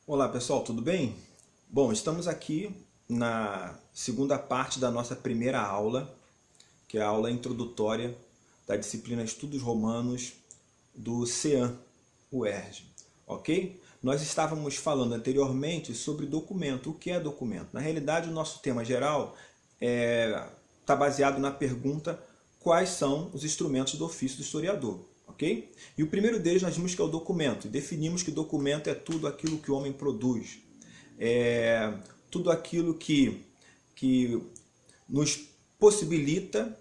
Olá pessoal, tudo bem? Bom, estamos aqui na segunda parte da nossa primeira aula, que é a aula introdutória da disciplina Estudos Romanos do CEAM, UERJ, ok? Nós estávamos falando anteriormente sobre documento. O que é documento? Na realidade, o nosso tema geral está baseado na pergunta: quais são os instrumentos do ofício do historiador? Ok? E o primeiro deles nós vimos que é o documento. Definimos que documento é tudo aquilo que o homem produz. É tudo aquilo que nos possibilita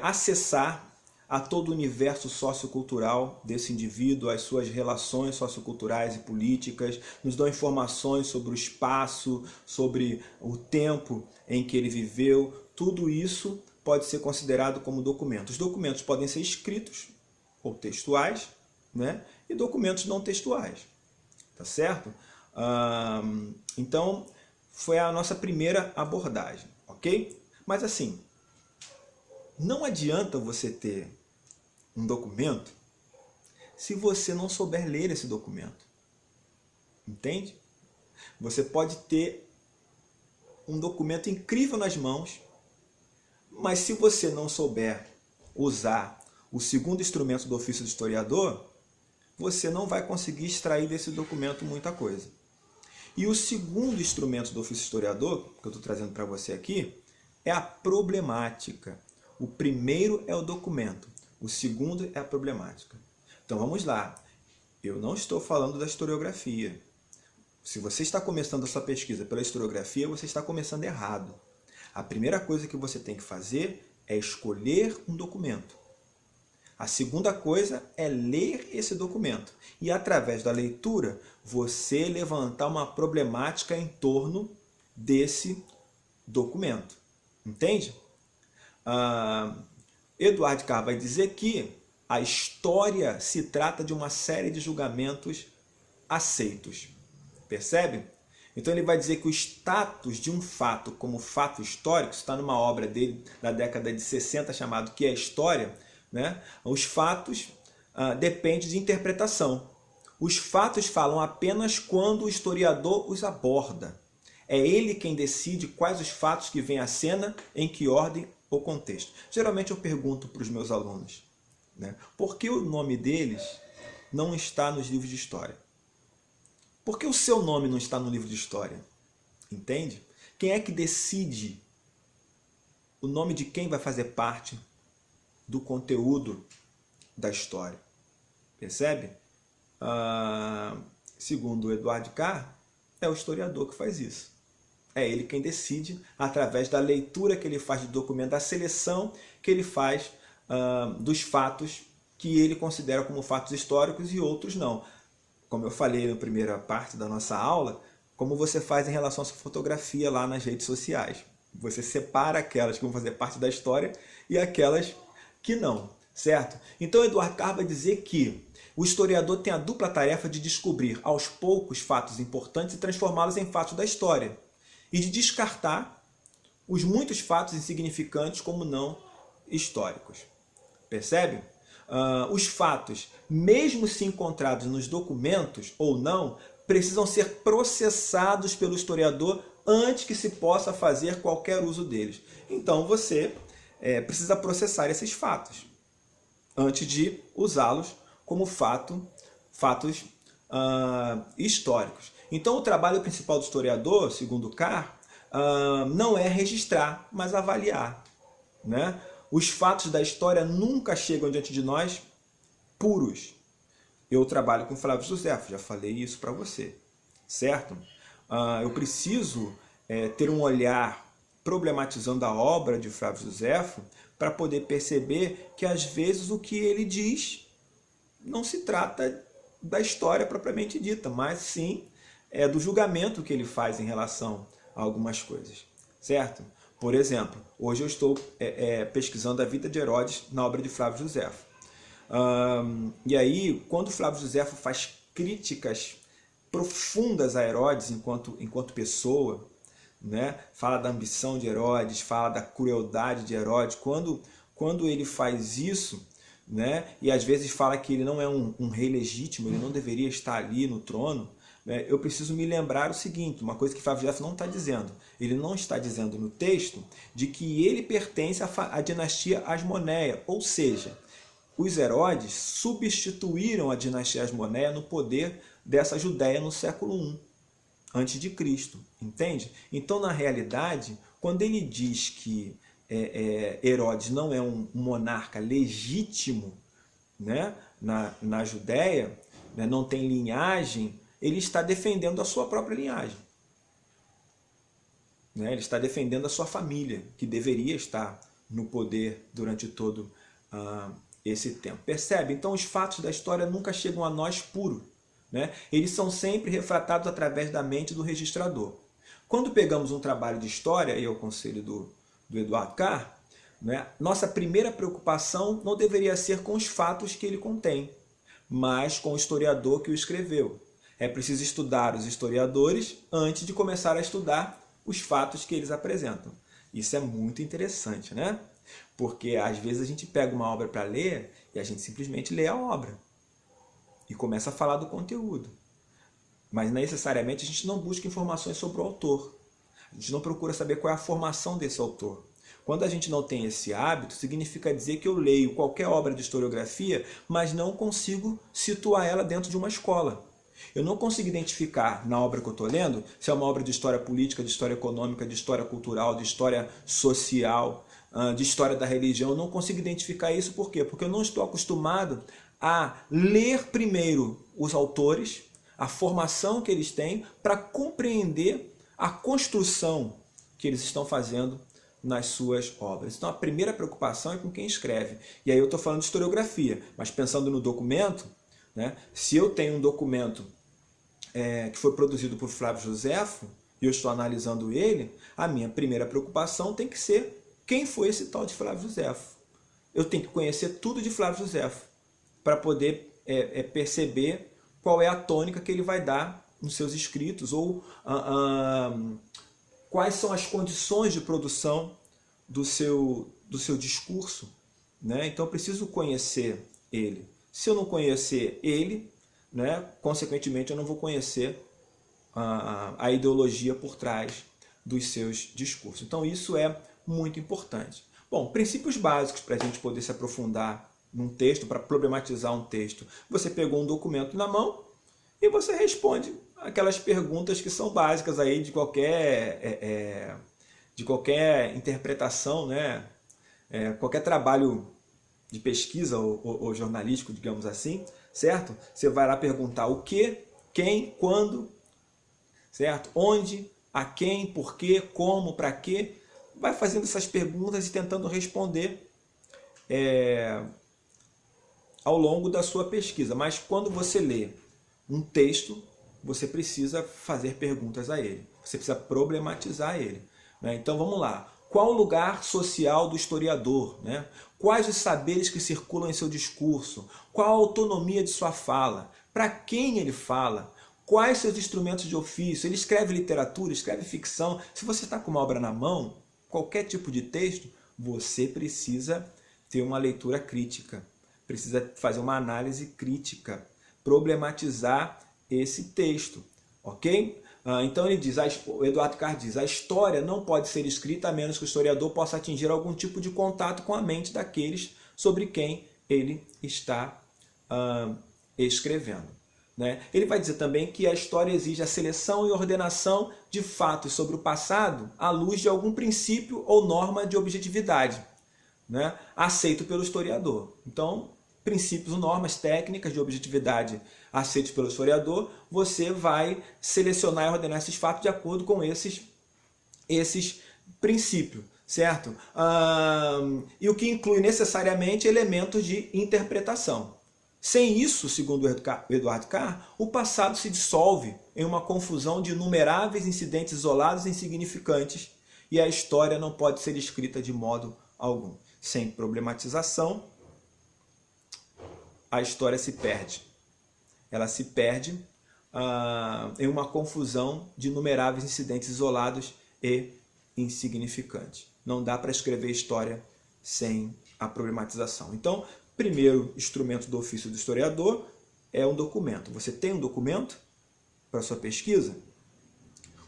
acessar a todo o universo sociocultural desse indivíduo, as suas relações socioculturais e políticas, nos dão informações sobre o espaço, sobre o tempo em que ele viveu. Tudo isso pode ser considerado como documento. Os documentos podem ser escritos ou textuais, né? E documentos não textuais, tá certo? Então, foi a nossa primeira abordagem, ok? Mas assim, não adianta você ter um documento se você não souber ler esse documento, entende? Você pode ter um documento incrível nas mãos, mas se você não souber usar o segundo instrumento do ofício do historiador, você não vai conseguir extrair desse documento muita coisa. E o segundo instrumento do ofício historiador, que eu estou trazendo para você aqui, é a problemática. O primeiro é o documento, o segundo é a problemática. Então vamos lá, eu não estou falando da historiografia. Se você está começando a sua pesquisa pela historiografia, você está começando errado. A primeira coisa que você tem que fazer é escolher um documento. A segunda coisa é ler esse documento e, através da leitura, você levantar uma problemática em torno desse documento. Entende? Eduardo Carr vai dizer que a história se trata de uma série de julgamentos aceitos. Percebe? Então ele vai dizer que o status de um fato como fato histórico, está numa obra dele da década de 60 chamado Que é História, né? Os fatos dependem de interpretação. Os fatos falam apenas quando o historiador os aborda. É ele quem decide quais os fatos que vêm à cena, em que ordem ou contexto. Geralmente eu pergunto para os meus alunos, né, por que o nome deles não está nos livros de história? Por que o seu nome não está no livro de história? Entende? Quem é que decide o nome de quem vai fazer parte do conteúdo da história? Percebe? Segundo Eduardo Carr, é o historiador que faz isso. É ele quem decide, através da leitura que ele faz do documento, da seleção que ele faz dos fatos que ele considera como fatos históricos e outros não. Como eu falei na primeira parte da nossa aula, como você faz em relação à sua fotografia lá nas redes sociais. Você separa aquelas que vão fazer parte da história e aquelas que não, certo? Então Eduardo Carr vai dizer que o historiador tem a dupla tarefa de descobrir aos poucos fatos importantes e transformá-los em fatos da história, e de descartar os muitos fatos insignificantes como não históricos. Percebe? Os fatos, mesmo se encontrados nos documentos ou não, precisam ser processados pelo historiador antes que se possa fazer qualquer uso deles. Então você precisa processar esses fatos antes de usá-los como fatos históricos. Então o trabalho principal do historiador, segundo Carr, não é registrar, mas avaliar, né? Os fatos da história nunca chegam diante de nós puros. Eu trabalho com Flávio Josefo, já falei isso para você, certo? Eu preciso ter um olhar problematizando a obra de Flávio Josefo para poder perceber que às vezes o que ele diz não se trata da história propriamente dita, mas sim do julgamento que ele faz em relação a algumas coisas, certo? Por exemplo, hoje eu estou pesquisando a vida de Herodes na obra de Flávio Josefo. E aí, quando Flávio Josefo faz críticas profundas a Herodes enquanto pessoa, né? Fala da ambição de Herodes, fala da crueldade de Herodes, quando ele faz isso, né? E às vezes fala que ele não é um rei legítimo, ele não deveria estar ali no trono, eu preciso me lembrar o seguinte, uma coisa que Flávio Josefo não está dizendo. Ele não está dizendo no texto de que ele pertence à dinastia Asmoneia, ou seja, os Herodes substituíram a dinastia Asmoneia no poder dessa Judéia no século I, antes de Cristo, entende? Então, na realidade, quando ele diz que Herodes não é um monarca legítimo, né, na Judéia, né, não tem linhagem, ele está defendendo a sua própria linhagem. Né? Ele está defendendo a sua família, que deveria estar no poder durante todo esse tempo. Percebe? Então os fatos da história nunca chegam a nós puros. Né? Eles são sempre refratados através da mente do registrador. Quando pegamos um trabalho de história, e é o conselho do Eduardo Carr, né, nossa primeira preocupação não deveria ser com os fatos que ele contém, mas com o historiador que o escreveu. É preciso estudar os historiadores antes de começar a estudar os fatos que eles apresentam. Isso é muito interessante, né? Porque às vezes a gente pega uma obra para ler e a gente simplesmente lê a obra e começa a falar do conteúdo. Mas necessariamente a gente não busca informações sobre o autor. A gente não procura saber qual é a formação desse autor. Quando a gente não tem esse hábito, significa dizer que eu leio qualquer obra de historiografia, mas não consigo situar ela dentro de uma escola. Eu não consigo identificar na obra que eu estou lendo se é uma obra de história política, de história econômica, de história cultural, de história social, de história da religião. Eu não consigo identificar isso por quê? Porque eu não estou acostumado a ler primeiro os autores, a formação que eles têm, para compreender a construção que eles estão fazendo nas suas obras. Então a primeira preocupação é com quem escreve. E aí eu estou falando de historiografia, mas pensando no documento, né, se eu tenho um documento que foi produzido por Flávio Josefo e eu estou analisando ele, a minha primeira preocupação tem que ser quem foi esse tal de Flávio Josefo. Eu tenho que conhecer tudo de Flávio Josefo para poder perceber qual é a tônica que ele vai dar nos seus escritos ou quais são as condições de produção do seu discurso. Né? Então eu preciso conhecer ele. Se eu não conhecer ele, né, consequentemente eu não vou conhecer a ideologia por trás dos seus discursos. Então isso é muito importante. Bom, princípios básicos para a gente poder se aprofundar num texto, para problematizar um texto. Você pegou um documento na mão e você responde aquelas perguntas que são básicas aí de qualquer interpretação, né? Qualquer trabalho de pesquisa ou jornalístico, digamos assim, certo? Você vai lá perguntar o que, quem, quando, certo? Onde, a quem, por quê, como, para quê. Vai fazendo essas perguntas e tentando responder ao longo da sua pesquisa. Mas quando você lê um texto, você precisa fazer perguntas a ele. Você precisa problematizar ele. Né? Então vamos lá. Qual o lugar social do historiador? Né? Quais os saberes que circulam em seu discurso? Qual a autonomia de sua fala? Para quem ele fala? Quais seus instrumentos de ofício? Ele escreve literatura, escreve ficção. Se você está com uma obra na mão, qualquer tipo de texto, você precisa ter uma leitura crítica. Precisa fazer uma análise crítica. Problematizar esse texto. Ok? Então ele diz, o Eduardo Carr diz, a história não pode ser escrita a menos que o historiador possa atingir algum tipo de contato com a mente daqueles sobre quem ele está escrevendo. Né? Ele vai dizer também que a história exige a seleção e ordenação de fatos sobre o passado à luz de algum princípio ou norma de objetividade, né? Aceito pelo historiador. Então, princípios ou normas técnicas de objetividade aceitos pelo historiador, você vai selecionar e ordenar esses fatos de acordo com esses princípios, certo? E o que inclui necessariamente elementos de interpretação. Sem isso, segundo Eduardo Carr, o passado se dissolve em uma confusão de inumeráveis incidentes isolados e insignificantes e a história não pode ser escrita de modo algum. Sem problematização, a história se perde. Ela se perde em uma confusão de inumeráveis incidentes isolados e insignificantes. Não dá para escrever história sem a problematização. Então, primeiro instrumento do ofício do historiador é um documento. Você tem um documento, para sua pesquisa?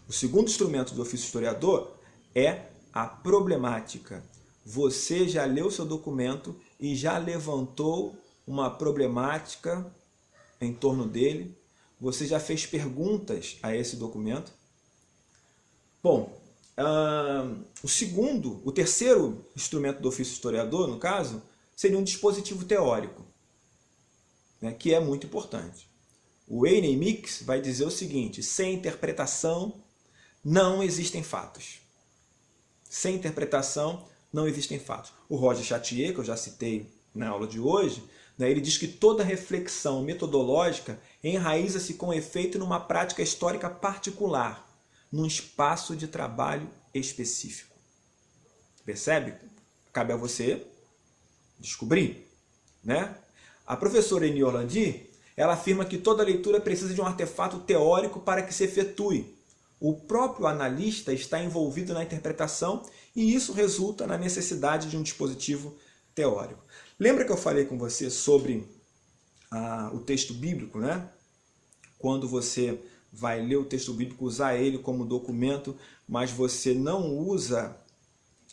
O segundo instrumento do ofício historiador é a problemática. Você já leu seu documento e já levantou uma problemática em torno dele? Você já fez perguntas a esse documento? Bom, o terceiro instrumento do ofício historiador, no caso, seria um dispositivo teórico, né, que é muito importante. O Einey Mix vai dizer o seguinte: sem interpretação não existem fatos. Sem interpretação não existem fatos. O Roger Chatier, que eu já citei na aula de hoje, né, ele diz que toda reflexão metodológica enraiza-se com efeito numa prática histórica particular, num espaço de trabalho específico. Percebe? Cabe a você descobrir, né? A professora Eni Orlandi, ela afirma que toda leitura precisa de um artefato teórico para que se efetue. O próprio analista está envolvido na interpretação e isso resulta na necessidade de um dispositivo teórico. Lembra que eu falei com você sobre o texto bíblico, né? Quando você vai ler o texto bíblico, usar ele como documento, mas você não usa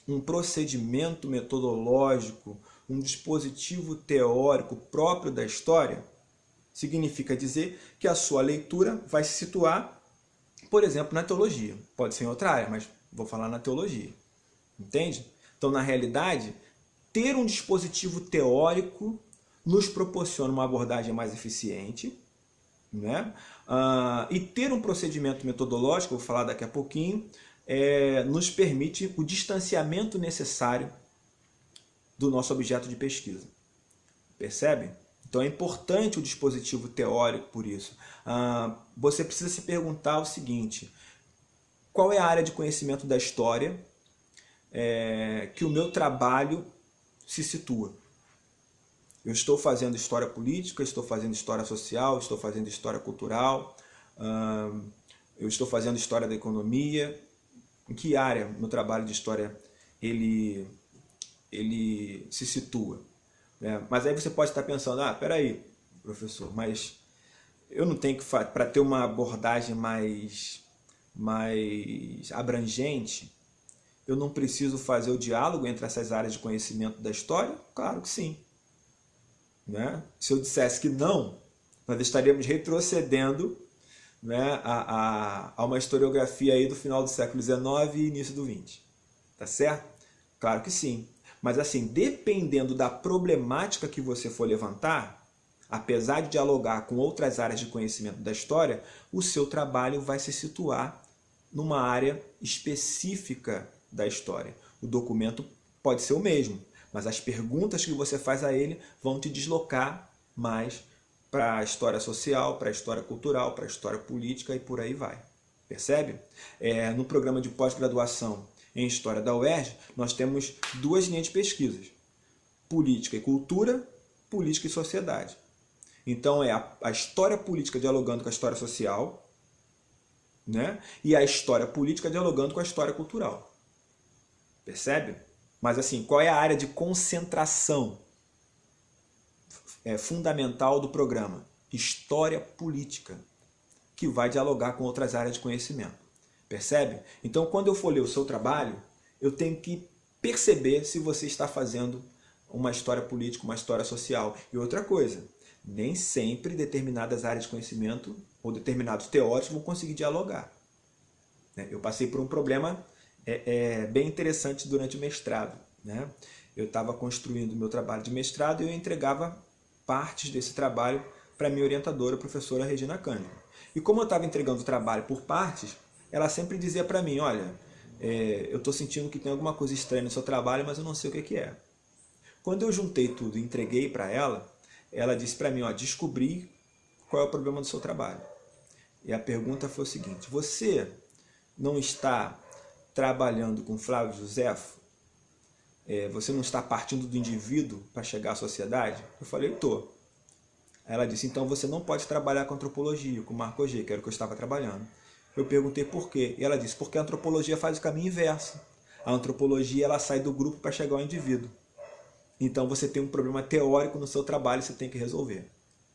um procedimento metodológico, um dispositivo teórico próprio da história, significa dizer que a sua leitura vai se situar, por exemplo, na teologia. Pode ser em outra área, mas vou falar na teologia. Entende? Então, na realidade, ter um dispositivo teórico nos proporciona uma abordagem mais eficiente, né? E ter um procedimento metodológico, vou falar daqui a pouquinho, nos permite o distanciamento necessário do nosso objeto de pesquisa. Percebe? Então é importante o dispositivo teórico por isso. Você precisa se perguntar o seguinte: qual é a área de conhecimento da história que o meu trabalho se situa? Eu estou fazendo história política, estou fazendo história social, estou fazendo história cultural, eu estou fazendo história da economia. Em que área no trabalho de história ele se situa? Mas aí você pode estar pensando: peraí, professor, mas eu não tenho que, para ter uma abordagem mais abrangente, eu não preciso fazer o diálogo entre essas áreas de conhecimento da história? Claro que sim. Né? Se eu dissesse que não, nós estaríamos retrocedendo, né, a uma historiografia aí do final do século XIX e início do XX. Tá certo? Claro que sim. Mas assim, dependendo da problemática que você for levantar, apesar de dialogar com outras áreas de conhecimento da história, o seu trabalho vai se situar numa área específica da história. O documento pode ser o mesmo, mas as perguntas que você faz a ele vão te deslocar mais para a história social, para a história cultural, para a história política e por aí vai. Percebe? No programa de pós-graduação em História da UERJ, nós temos duas linhas de pesquisas: política e cultura, política e sociedade. Então é a história política dialogando com a história social, né? E a história política dialogando com a história cultural. Percebe? Mas assim, qual é a área de concentração fundamental do programa? História política, que vai dialogar com outras áreas de conhecimento. Percebe? Então, quando eu for ler o seu trabalho, eu tenho que perceber se você está fazendo uma história política, uma história social. E outra coisa, nem sempre determinadas áreas de conhecimento ou determinados teóricos vão conseguir dialogar. Eu passei por um problema bem interessante durante o mestrado. Né? Eu estava construindo o meu trabalho de mestrado e eu entregava partes desse trabalho para a minha orientadora, a professora Regina Cândido. E como eu estava entregando o trabalho por partes, ela sempre dizia para mim: olha, eu estou sentindo que tem alguma coisa estranha no seu trabalho, mas eu não sei o que é. Quando eu juntei tudo e entreguei para ela, ela disse para mim: descobri qual é o problema do seu trabalho. E a pergunta foi o seguinte: você não está trabalhando com Flávio Josefo? Você não está partindo do indivíduo para chegar à sociedade? Eu falei: estou. Ela disse: então você não pode trabalhar com antropologia, com Marco G, que era o que eu estava trabalhando. Eu perguntei por quê. E ela disse: porque a antropologia faz o caminho inverso. A antropologia ela sai do grupo para chegar ao indivíduo. Então você tem um problema teórico no seu trabalho e você tem que resolver.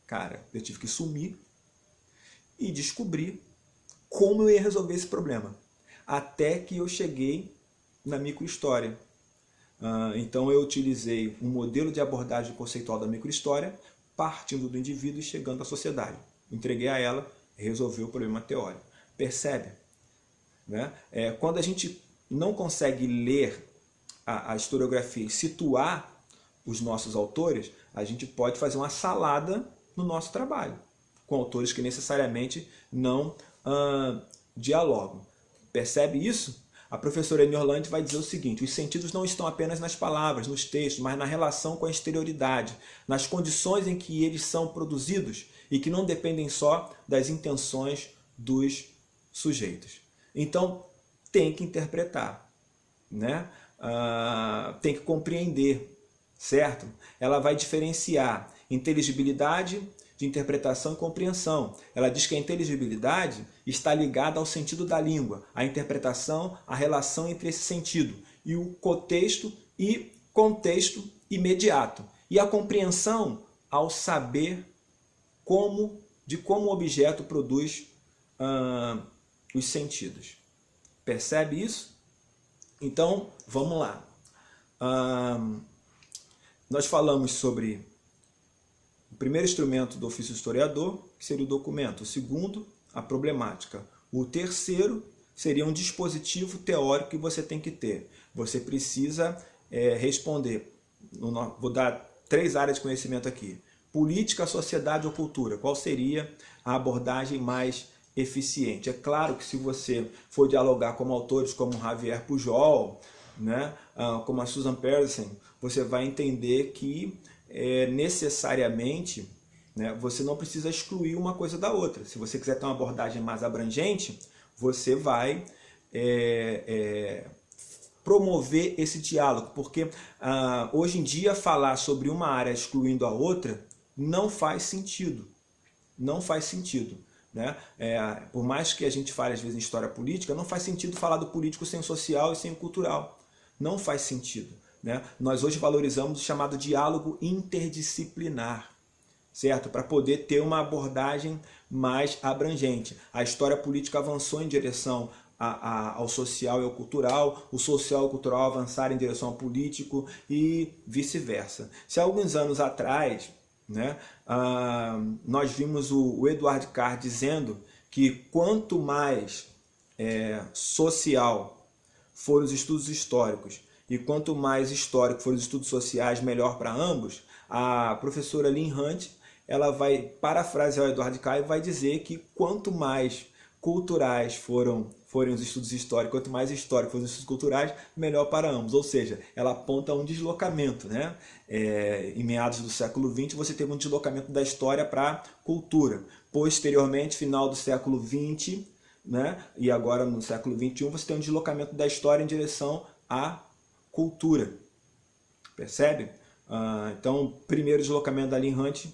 Cara, eu tive que sumir e descobri como eu ia resolver esse problema. Até que eu cheguei na microhistória. Então eu utilizei um modelo de abordagem conceitual da microhistória, partindo do indivíduo e chegando à sociedade. Entreguei a ela e resolvi o problema teórico. Percebe? Né? Quando a gente não consegue ler a historiografia e situar os nossos autores, a gente pode fazer uma salada no nosso trabalho, com autores que necessariamente não dialogam. Percebe isso? A professora Eni Orlandi vai dizer o seguinte: os sentidos não estão apenas nas palavras, nos textos, mas na relação com a exterioridade, nas condições em que eles são produzidos e que não dependem só das intenções dos sujeitos. Então, tem que interpretar, né? Tem que compreender, certo? Ela vai diferenciar inteligibilidade de interpretação e compreensão. Ela diz que a inteligibilidade está ligada ao sentido da língua, a interpretação, a relação entre esse sentido, e o contexto e contexto imediato. E a compreensão ao saber de como o objeto produz os sentidos. Percebe isso? Então, vamos lá. Nós falamos sobre o primeiro instrumento do ofício historiador, que seria o documento. O segundo, a problemática. O terceiro seria um dispositivo teórico que você tem que ter. Você precisa responder. Vou dar 3 áreas de conhecimento aqui. Política, sociedade ou cultura. Qual seria a abordagem mais eficiente? É claro que se você for dialogar com autores como Javier Pujol, né, como a Susan Peterson, você vai entender que necessariamente, né, você não precisa excluir uma coisa da outra. Se você quiser ter uma abordagem mais abrangente, você vai promover esse diálogo, porque hoje em dia falar sobre uma área excluindo a outra não faz sentido. Não faz sentido. Né? Por mais que a gente fale às vezes em história política, não faz sentido falar do político sem o social e sem o cultural. Não faz sentido. Né? Nós hoje valorizamos o chamado diálogo interdisciplinar, certo? Para poder ter uma abordagem mais abrangente. A história política avançou em direção ao social e ao cultural, o social e o cultural avançaram em direção ao político e vice-versa. Se há alguns anos atrás, né, nós vimos o Edward Carr dizendo que quanto mais social forem os estudos históricos e quanto mais histórico forem os estudos sociais, melhor para ambos, a professora Lynn Hunt ela vai parafrasear o Edward Carr e vai dizer que quanto mais culturais forem os estudos históricos, quanto mais históricos forem os estudos culturais, melhor para ambos. Ou seja, ela aponta um deslocamento. Né? Em meados do século XX, você teve um deslocamento da história para a cultura. Posteriormente, final do século XX, né? E agora no século XXI, você tem um deslocamento da história em direção à cultura. Percebe? Então, primeiro deslocamento da Lynn Hunt,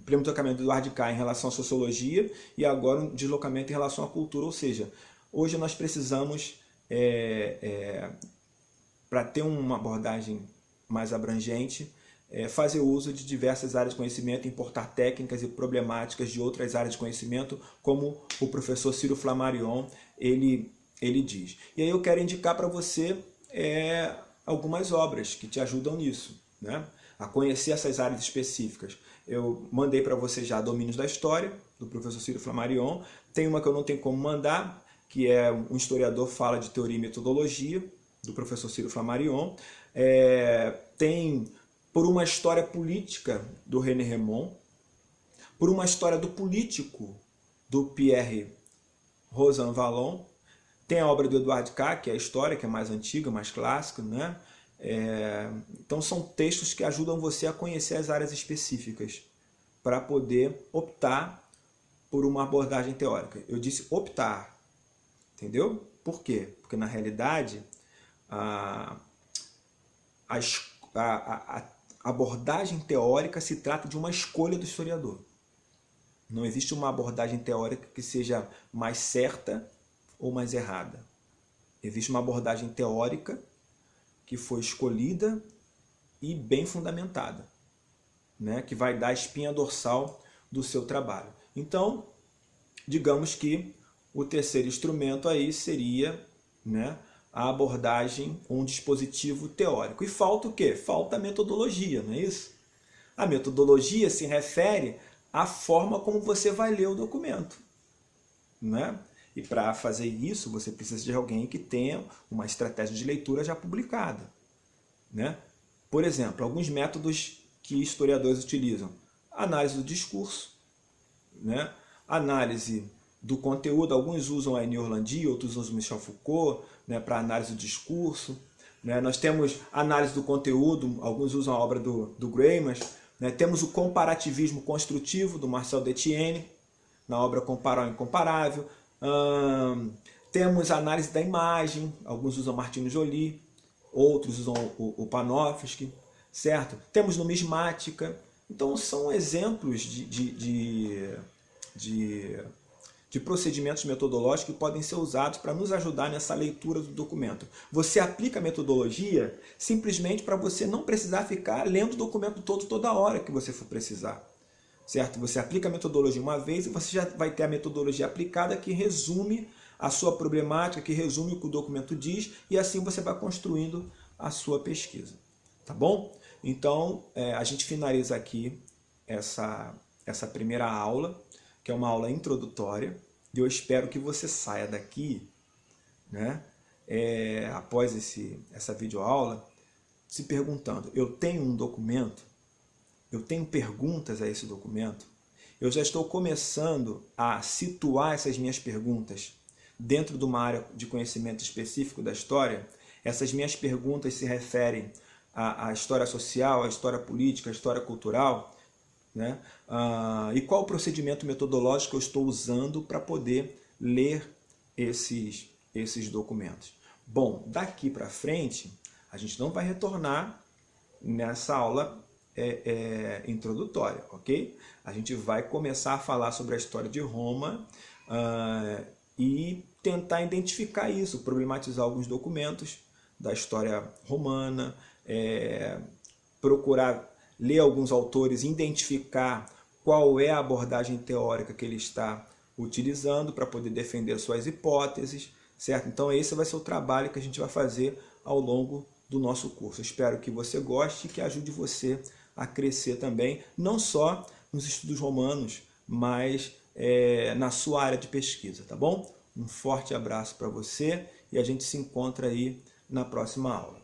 primeiro deslocamento do Edward Carr em relação à sociologia e agora um deslocamento em relação à cultura. Ou seja, hoje nós precisamos, para ter uma abordagem mais abrangente, fazer uso de diversas áreas de conhecimento, importar técnicas e problemáticas de outras áreas de conhecimento, como o professor Ciro Flammarion ele diz. E aí eu quero indicar para você algumas obras que te ajudam nisso, né? A conhecer essas áreas específicas. Eu mandei para você já Domínios da História, do professor Ciro Flammarion. Tem uma que eu não tenho como mandar, que é Um Historiador Fala de Teoria e Metodologia, do professor Ciro Flammarion. Tem Por uma História Política, do René Remond. Por uma História do Político, do Pierre Rosanvallon. Tem a obra do Edward Carr, que é a história, que é mais antiga, mais clássica, né? Então são textos que ajudam você a conhecer as áreas específicas para poder optar por uma abordagem teórica. Eu disse optar, entendeu? Por quê? Porque na realidade a abordagem teórica se trata de uma escolha do historiador. Não existe uma abordagem teórica que seja mais certa ou mais errada. Existe uma abordagem teórica que foi escolhida e bem fundamentada, né? Que vai dar a espinha dorsal do seu trabalho. Então, digamos que o terceiro instrumento aí seria, né, a abordagem com um dispositivo teórico. E falta o quê? Falta a metodologia, não é isso? A metodologia se refere à forma como você vai ler o documento, né? E para fazer isso, você precisa de alguém que tenha uma estratégia de leitura já publicada, né? Por exemplo, alguns métodos que historiadores utilizam. Análise do discurso, né? Análise do conteúdo. Alguns usam a Aine Orlandi, outros usam Michel Foucault, né, para análise do discurso. Né? Nós temos análise do conteúdo, alguns usam a obra do Greimas. Né? Temos o comparativismo construtivo, do Marcel Detienne, na obra Comparar o Incomparável. Temos a análise da imagem, alguns usam Martino Joly, outros usam o Panofsky, certo? Temos numismática. Então são exemplos de procedimentos metodológicos que podem ser usados para nos ajudar nessa leitura do documento. Você aplica a metodologia simplesmente para você não precisar ficar lendo o documento todo toda hora que você for precisar. Certo? Você aplica a metodologia uma vez e você já vai ter a metodologia aplicada que resume a sua problemática, que resume o que o documento diz, e assim você vai construindo a sua pesquisa. Tá bom? Então, a gente finaliza aqui essa primeira aula, que é uma aula introdutória, e eu espero que você saia daqui, né, após essa videoaula, se perguntando, eu tenho um documento? Eu tenho perguntas a esse documento? Eu já estou começando a situar essas minhas perguntas dentro de uma área de conhecimento específico da história? Essas minhas perguntas se referem à história social, à história política, à história cultural? Né? E qual o procedimento metodológico que eu estou usando para poder ler esses documentos? Bom, daqui para frente, a gente não vai retornar nessa aula introdutória, ok? A gente vai começar a falar sobre a história de Roma e tentar identificar isso, problematizar alguns documentos da história romana, procurar ler alguns autores, identificar qual é a abordagem teórica que ele está utilizando para poder defender suas hipóteses, certo? Então esse vai ser o trabalho que a gente vai fazer ao longo do nosso curso. Eu espero que você goste e que ajude você a crescer também, não só nos estudos romanos, mas na sua área de pesquisa, tá bom? Um forte abraço para você e a gente se encontra aí na próxima aula.